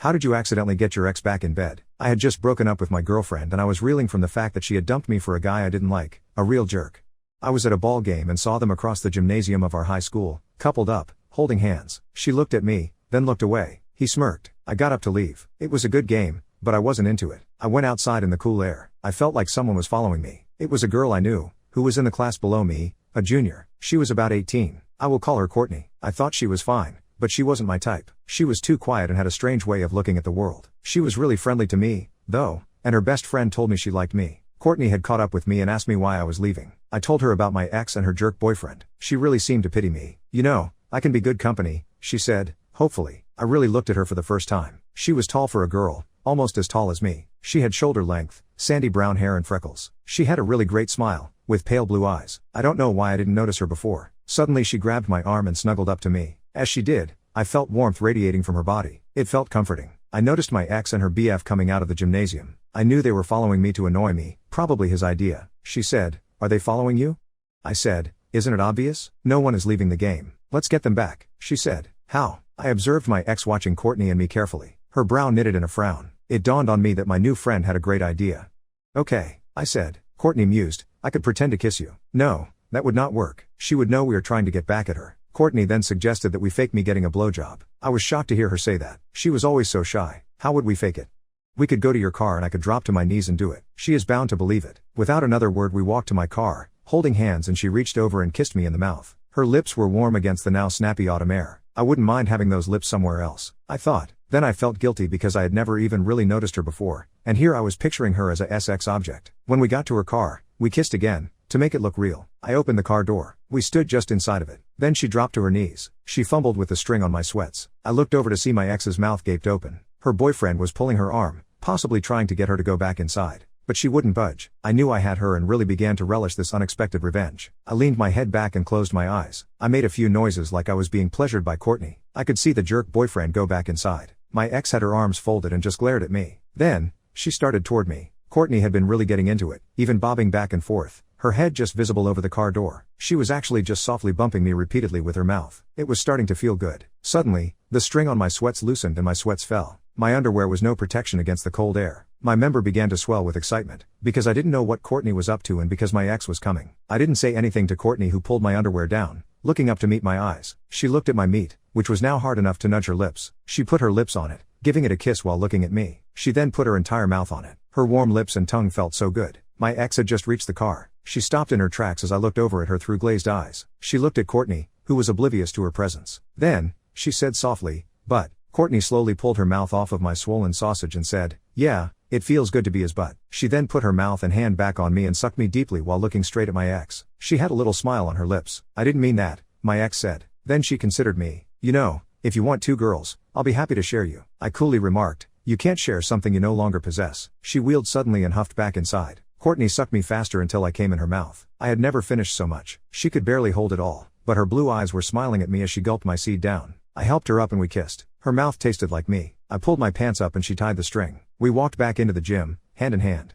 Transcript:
How did you accidentally get your ex back in bed? I had just broken up with my girlfriend and I was reeling from the fact that she had dumped me for a guy I didn't like, a real jerk. I was at a ball game and saw them across the gymnasium of our high school, coupled up, holding hands. She looked at me, then looked away. He smirked. I got up to leave. It was a good game, but I wasn't into it. I went outside in the cool air. I felt like someone was following me. It was a girl I knew, who was in the class below me, a junior. She was about 18. I will call her Courtney. I thought she was fine, but she wasn't my type. She was too quiet and had a strange way of looking at the world. She was really friendly to me, though, and her best friend told me she liked me. Courtney had caught up with me and asked me why I was leaving. I told her about my ex and her jerk boyfriend. She really seemed to pity me. You know, I can be good company, she said, hopefully. I really looked at her for the first time. She was tall for a girl, almost as tall as me. She had shoulder length, sandy brown hair and freckles. She had a really great smile, with pale blue eyes. I don't know why I didn't notice her before. Suddenly she grabbed my arm and snuggled up to me. As she did, I felt warmth radiating from her body. It felt comforting. I noticed my ex and her BF coming out of the gymnasium. I knew they were following me to annoy me, probably his idea. She said, "Are they following you?" I said, "Isn't it obvious? No one is leaving the game. Let's get them back." She said, "How?" I observed my ex watching Courtney and me carefully. Her brow knitted in a frown. It dawned on me that my new friend had a great idea. "Okay," I said. Courtney mused, "I could pretend to kiss you." "No, that would not work. She would know we are trying to get back at her." Courtney then suggested that we fake me getting a blowjob. I was shocked to hear her say that. She was always so shy. How would we fake it? "We could go to your car and I could drop to my knees and do it." She is bound to believe it. Without another word we walked to my car, holding hands, and she reached over and kissed me in the mouth. Her lips were warm against the now snappy autumn air. I wouldn't mind having those lips somewhere else, I thought. Then I felt guilty because I had never even really noticed her before, and here I was picturing her as a sex object. When we got to her car, we kissed again, to make it look real. I opened the car door. We stood just inside of it. Then she dropped to her knees. She fumbled with the string on my sweats. I looked over to see my ex's mouth gaped open. Her boyfriend was pulling her arm, possibly trying to get her to go back inside. But she wouldn't budge. I knew I had her and really began to relish this unexpected revenge. I leaned my head back and closed my eyes. I made a few noises like I was being pleasured by Courtney. I could see the jerk boyfriend go back inside. My ex had her arms folded and just glared at me. Then, she started toward me. Courtney had been really getting into it, even bobbing back and forth, her head just visible over the car door. She was actually just softly bumping me repeatedly with her mouth. It was starting to feel good. Suddenly, the string on my sweats loosened and my sweats fell. My underwear was no protection against the cold air. My member began to swell with excitement, because I didn't know what Courtney was up to and because my ex was coming. I didn't say anything to Courtney, who pulled my underwear down, looking up to meet my eyes. She looked at my meat, which was now hard enough to nudge her lips. She put her lips on it, giving it a kiss while looking at me. She then put her entire mouth on it. Her warm lips and tongue felt so good. My ex had just reached the car. She stopped in her tracks as I looked over at her through glazed eyes. She looked at Courtney, who was oblivious to her presence. Then, she said softly, "But." Courtney slowly pulled her mouth off of my swollen sausage and said, "Yeah, it feels good to be his butt." She then put her mouth and hand back on me and sucked me deeply while looking straight at my ex. She had a little smile on her lips. "I didn't mean that," my ex said. Then she considered me. "You know, if you want two girls, I'll be happy to share you." I coolly remarked, "You can't share something you no longer possess." She wheeled suddenly and huffed back inside. Courtney sucked me faster until I came in her mouth. I had never finished so much. She could barely hold it all, but her blue eyes were smiling at me as she gulped my seed down. I helped her up and we kissed. Her mouth tasted like me. I pulled my pants up and she tied the string. We walked back into the gym, hand in hand.